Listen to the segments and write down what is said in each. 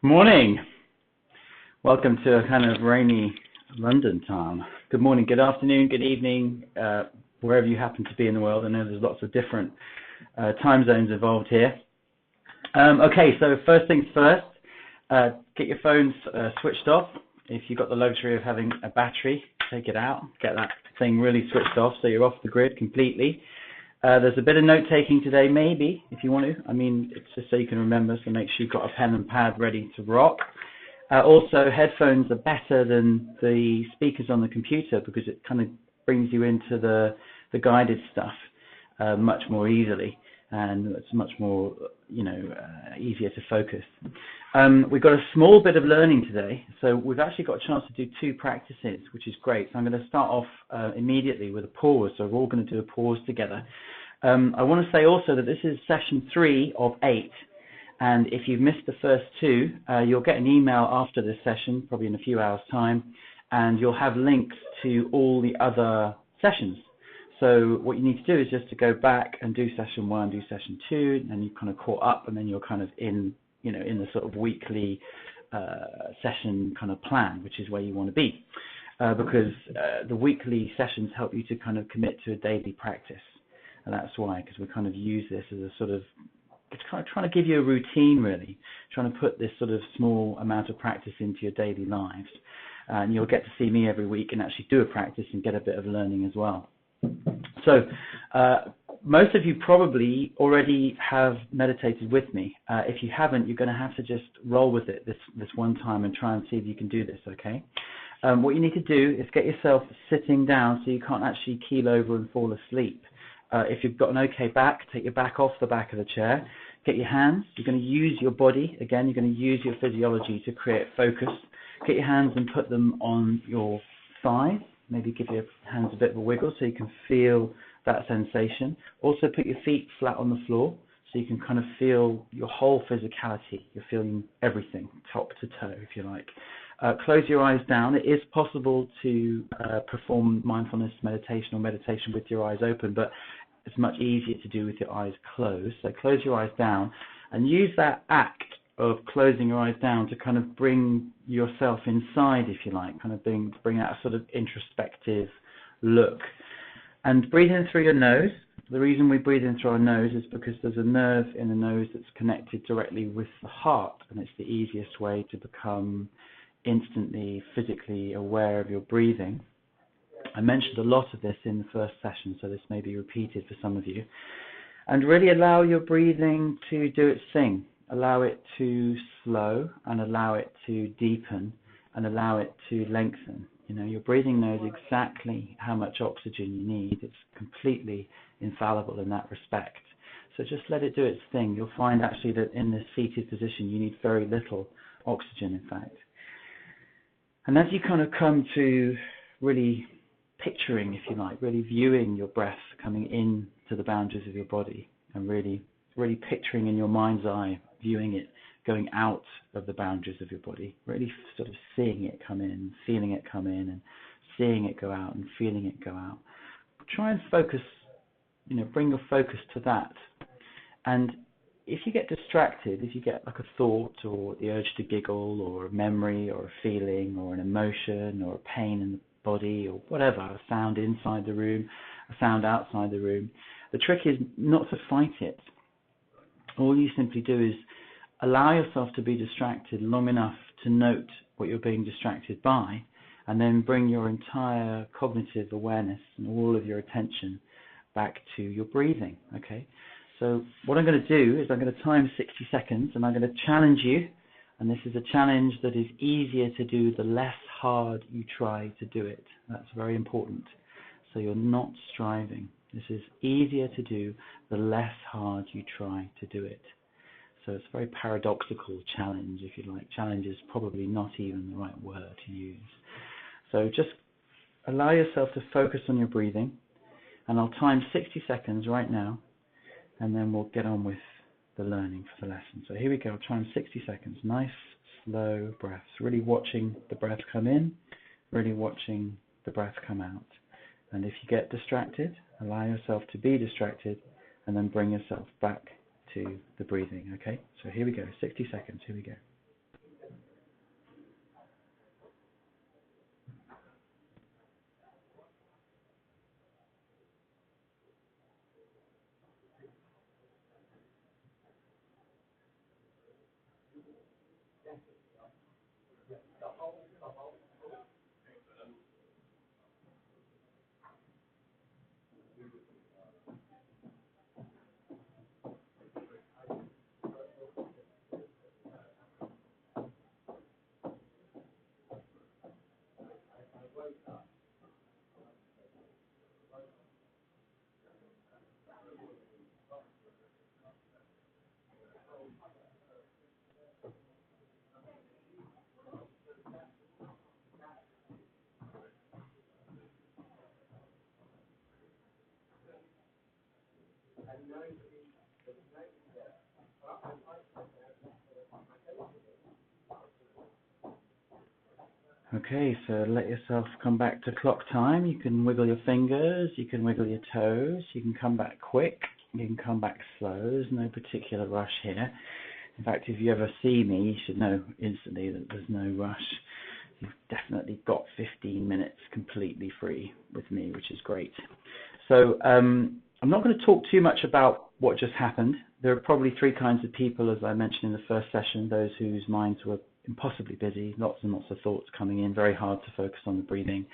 Morning. Welcome to a kind of rainy London time. Good morning, good afternoon, good evening, wherever you happen to be in the world. I know there's lots of different time zones involved here. Okay, so first things first, get your phones switched off. If you've got the luxury of having a battery, take it out, get that thing really switched off so you're off the grid completely. There's a bit of note-taking today, maybe, if you want to. I mean, it's just so you can remember, so make sure you've got a pen and pad ready to rock. Also, headphones are better than the speakers on the computer because it kind of brings you into the guided stuff much more easily, and it's much more, easier to focus. We've got a small bit of learning today, so we've actually got a chance to do two practices, which is great. So I'm going to start off immediately with a pause, so we're all going to do a pause together. I want to say also that this is session 3 of 8, and if you've missed the first 2, you'll get an email after this session, probably in a few hours' time, and you'll have links to all the other sessions. So what you need to do is just to go back and do session 1, do session 2, and you kind of caught up, and then you're kind of in the sort of weekly session kind of plan, which is where you want to be, because the weekly sessions help you to kind of commit to a daily practice, and that's why, because we kind of use this as a sort of, it's kind of trying to give you a routine, really, trying to put this sort of small amount of practice into your daily lives, and you'll get to see me every week and actually do a practice and get a bit of learning as well. So most of you probably already have meditated with me. If you haven't, you're going to have to just roll with it this one time and try and see if you can do this, okay? What you need to do is get yourself sitting down so you can't actually keel over and fall asleep. If you've got an okay back, take your back off the back of the chair. Get your hands. You're going to use your body. Again, you're going to use your physiology to create focus. Get your hands and put them on your thighs. Maybe give your hands a bit of a wiggle so you can feel that sensation. Also put your feet flat on the floor so you can kind of feel your whole physicality. You're feeling everything, top to toe, if you like. Close your eyes down. It is possible to perform mindfulness meditation or meditation with your eyes open, but it's much easier to do with your eyes closed. So close your eyes down and use that act of closing your eyes down to kind of bring yourself inside, if you like, kind of bring out a sort of introspective look. And breathe in through your nose. The reason we breathe in through our nose is because there's a nerve in the nose that's connected directly with the heart, and it's the easiest way to become instantly physically aware of your breathing. I mentioned a lot of this in the first session, so this may be repeated for some of you. And really allow your breathing to do its thing. Allow it to slow and allow it to deepen and allow it to lengthen. Your breathing knows exactly how much oxygen you need. It's completely infallible in that respect. So just let it do its thing. You'll find actually that in this seated position you need very little oxygen, in fact. And as you kind of come to really picturing, if you like, really viewing your breath coming in to the boundaries of your body and really picturing in your mind's eye, viewing it going out of the boundaries of your body, really sort of seeing it come in, feeling it come in, and seeing it go out and feeling it go out. Try and focus, bring your focus to that. And if you get distracted, if you get like a thought or the urge to giggle or a memory or a feeling or an emotion or a pain in the body or whatever, a sound inside the room, a sound outside the room, the trick is not to fight it. All you simply do is allow yourself to be distracted long enough to note what you're being distracted by, and then bring your entire cognitive awareness and all of your attention back to your breathing, okay? So what I'm going to do is I'm going to time 60 seconds, and I'm going to challenge you, and this is a challenge that is easier to do the less hard you try to do it. That's very important. So you're not striving. This is easier to do the less hard you try to do it. So it's a very paradoxical challenge, if you like. Challenge is probably not even the right word to use. So just allow yourself to focus on your breathing, and I'll time 60 seconds right now, and then we'll get on with the learning for the lesson. So here we go, I'll time 60 seconds. Nice, slow breaths. Really watching the breath come in, really watching the breath come out. And if you get distracted, allow yourself to be distracted, and then bring yourself back to the breathing, okay? So here we go, 60 seconds, here we go. Okay, so let yourself come back to clock time. You can wiggle your fingers, you can wiggle your toes, you can come back quick, you can come back slow. There's no particular rush here. In fact, if you ever see me, you should know instantly that there's no rush. You've definitely got 15 minutes completely free with me, which is great. So I'm not going to talk too much about what just happened. There are probably three kinds of people, as I mentioned in the first session: those whose minds were impossibly busy, lots and lots of thoughts coming in, very hard to focus on the breathing;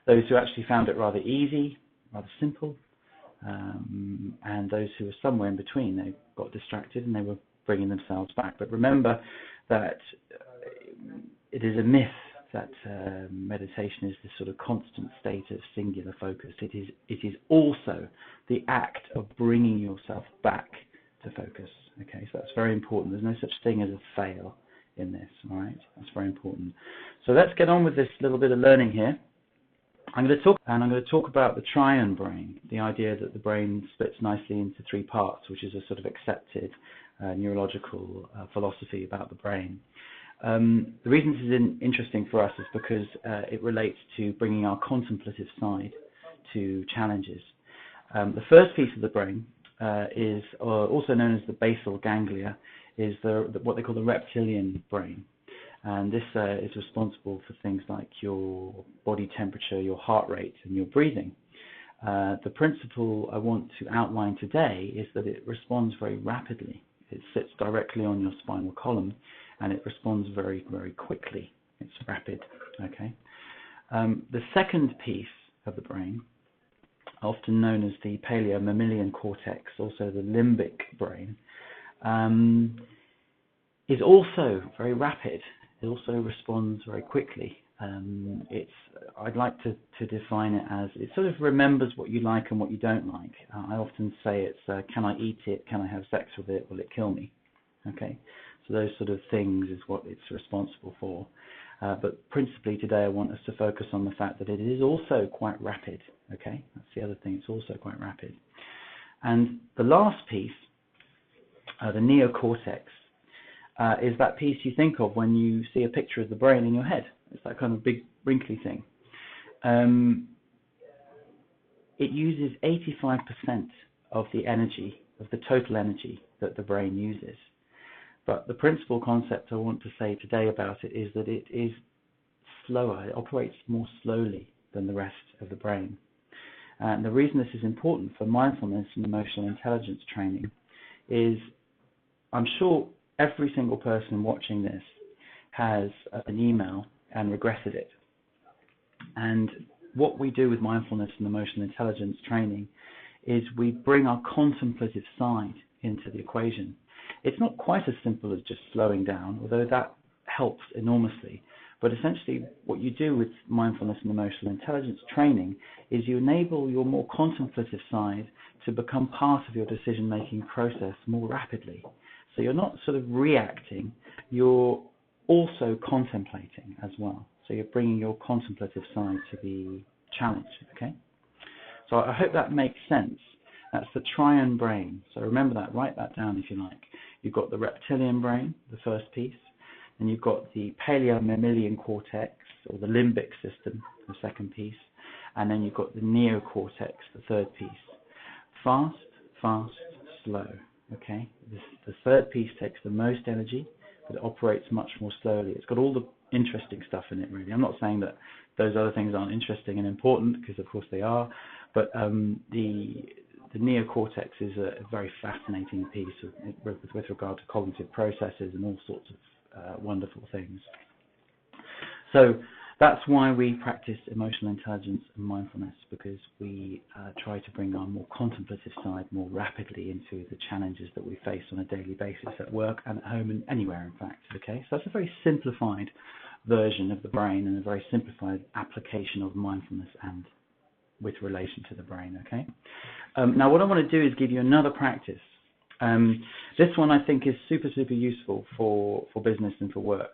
those who actually found it rather easy, rather simple, and those who were somewhere in between. They got distracted and they were bringing themselves back. But remember that it is a myth that meditation is this sort of constant state of singular focus. It is also the act of bringing yourself back to focus. Okay, so that's very important. There's no such thing as a fail in this. All right, that's very important. So let's get on with this little bit of learning here. I'm going to talk about the triune brain, the idea that the brain splits nicely into three parts, which is a sort of accepted neurological philosophy about the brain. The reason this is interesting for us is because it relates to bringing our contemplative side to challenges. The first piece of the brain is also known as the basal ganglia, is what they call the reptilian brain. And this is responsible for things like your body temperature, your heart rate, and your breathing. The principle I want to outline today is that it responds very rapidly. It sits directly on your spinal column, and it responds very, very quickly. It's rapid. Okay. The second piece of the brain, often known as the Mammalian cortex, also the Limbic Brain, is also very rapid. It also responds very quickly. I'd like to define it as, it sort of remembers what you like and what you don't like. I often say it's, can I eat it? Can I have sex with it? Will it kill me? Okay, so those sort of things is what it's responsible for. But principally today I want us to focus on the fact that it is also quite rapid. Okay, that's the other thing, it's also quite rapid. And the last piece, the neocortex, is that piece you think of when you see a picture of the brain in your head. It's that kind of big wrinkly thing. It uses 85% of the energy, of the total energy that the brain uses. But the principal concept I want to say today about it is that it is slower. It operates more slowly than the rest of the brain. And the reason this is important for mindfulness and emotional intelligence training is, I'm sure every single person watching this has an email and regretted it. And what we do with mindfulness and emotional intelligence training is we bring our contemplative side into the equation. It's not quite as simple as just slowing down, although that helps enormously. But essentially what you do with mindfulness and emotional intelligence training is you enable your more contemplative side to become part of your decision-making process more rapidly. So you're not sort of reacting, you're also contemplating as well. So you're bringing your contemplative side to be challenged, okay? So I hope that makes sense. That's the triune brain. So remember that, write that down if you like. You've got the reptilian brain, the first piece, and you've got the mammalian cortex, or the limbic system, the second piece, and then you've got the neocortex, the third piece. Fast, fast, slow, okay? The third piece takes the most energy, but it operates much more slowly. It's got all the interesting stuff in it, really. I'm not saying that those other things aren't interesting and important, because of course they are, but the neocortex is a very fascinating piece with regard to cognitive processes and all sorts of wonderful things. So that's why we practice emotional intelligence and mindfulness, because we try to bring our more contemplative side more rapidly into the challenges that we face on a daily basis at work and at home and anywhere, in fact. Okay, so that's a very simplified version of the brain and a very simplified application of mindfulness and with relation to the brain. Okay. Now what I want to do is give you another practice. This one I think is super useful for business and for work.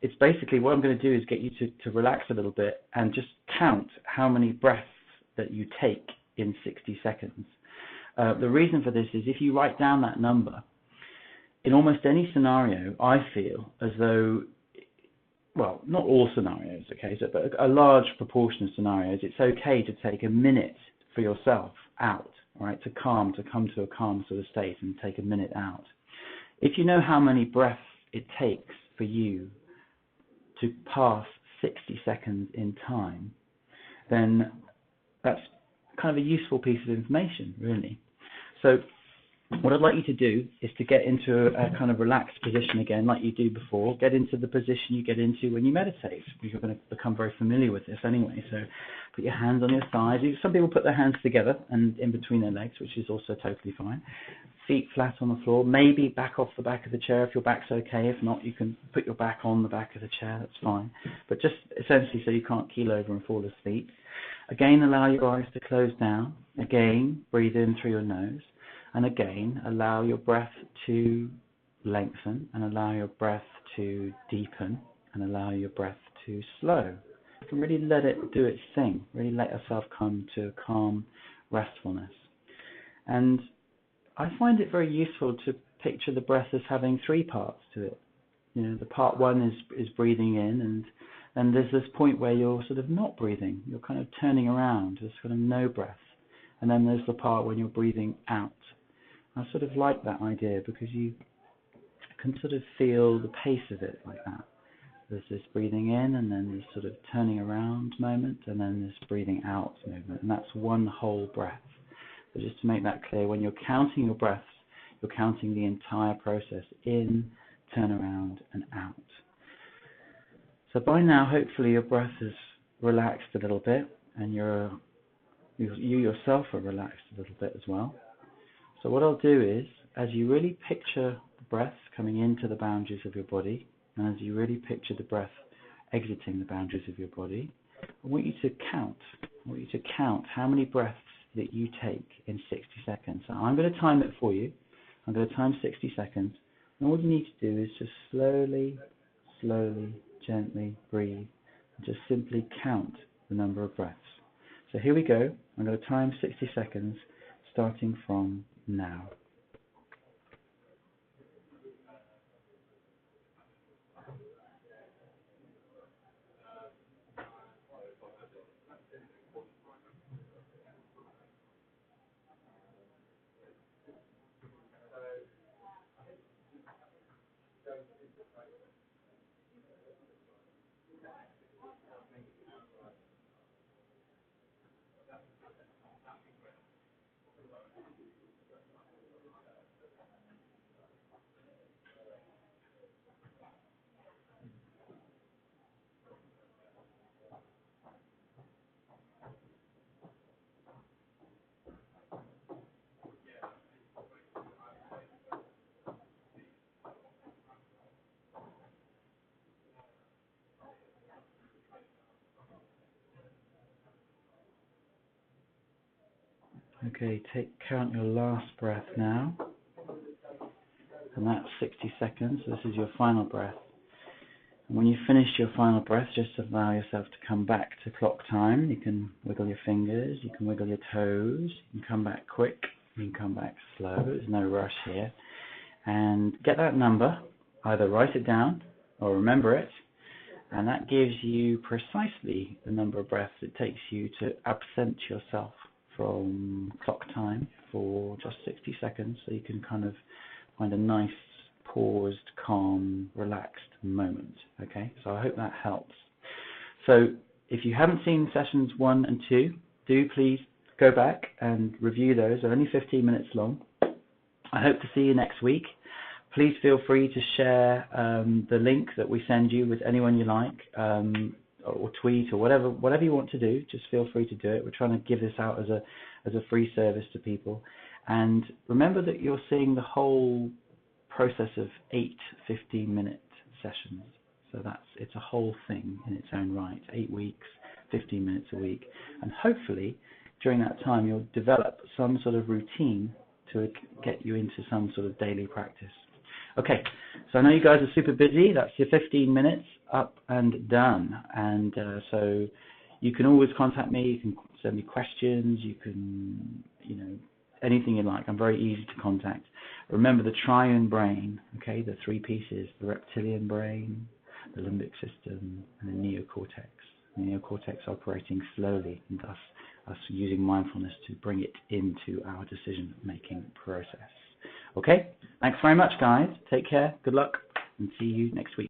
It's basically, what I'm going to do is get you to relax a little bit and just count how many breaths that you take in 60 seconds. The reason for this is, if you write down that number, in almost any scenario, I feel as though well, not all scenarios, okay, so, but a large proportion of scenarios, it's okay to take a minute for yourself out, all right, to come to a calm sort of state and take a minute out. If you know how many breaths it takes for you to pass 60 seconds in time, then that's kind of a useful piece of information, really. So what I'd like you to do is to get into a kind of relaxed position again, like you do before. Get into the position you get into when you meditate. You're going to become very familiar with this anyway. So put your hands on your thighs. Some people put their hands together and in between their legs, which is also totally fine. Feet flat on the floor. Maybe back off the back of the chair if your back's okay. If not, you can put your back on the back of the chair. That's fine. But just essentially so you can't keel over and fall asleep. Again, allow your eyes to close down. Again, breathe in through your nose. And again, allow your breath to lengthen and allow your breath to deepen and allow your breath to slow. You can really let it do its thing. Really let yourself come to a calm restfulness. And I find it very useful to picture the breath as having three parts to it. You know, the part one is breathing in, and there's this point where you're sort of not breathing. You're kind of turning around. There's kind of no breath. And then there's the part when you're breathing out. I sort of like that idea because you can sort of feel the pace of it like that. There's this breathing in and then this sort of turning around moment and then this breathing out movement. And that's one whole breath. So just to make that clear, when you're counting your breaths, you're counting the entire process in, turn around and out. So by now, hopefully your breath is relaxed a little bit and you yourself are relaxed a little bit as well. So what I'll do is, as you really picture the breath coming into the boundaries of your body, and as you really picture the breath exiting the boundaries of your body, I want you to count. I want you to count how many breaths that you take in 60 seconds. So I'm going to time it for you. I'm going to time 60 seconds. And all you need to do is just slowly, gently breathe, and just simply count the number of breaths. So here we go. I'm going to time 60 seconds, starting from now. Okay, count your last breath now, and that's 60 seconds. So this is your final breath. And when you finish your final breath, just allow yourself to come back to clock time. You can wiggle your fingers, you can wiggle your toes, you can come back quick, you can come back slow. There's no rush here. And get that number, either write it down or remember it, and that gives you precisely the number of breaths it takes you to absent yourself from clock time for just 60 seconds, so you can kind of find a nice, paused, calm, relaxed moment. Okay, so I hope that helps. So if you haven't seen sessions 1 and 2, do please go back and review those. They're only 15 minutes long. I hope to see you next week. Please feel free to share the link that we send you with anyone you like, or tweet or whatever you want to do. Just feel free to do it. We're trying to give this out as a free service to people. And remember that you're seeing the whole process of 8 15-minute sessions. So it's a whole thing in its own right. 8 weeks, 15 minutes a week. And hopefully during that time you'll develop some sort of routine to get you into some sort of daily practice. Okay, so I know you guys are super busy. That's your 15 minutes up and done. And so you can always contact me. You can send me questions. You can, anything you like. I'm very easy to contact. Remember the triune brain, okay, the 3 pieces, the reptilian brain, the limbic system, and the neocortex. The neocortex operating slowly, and thus us using mindfulness to bring it into our decision-making process. Okay, thanks very much, guys. Take care, good luck, and see you next week.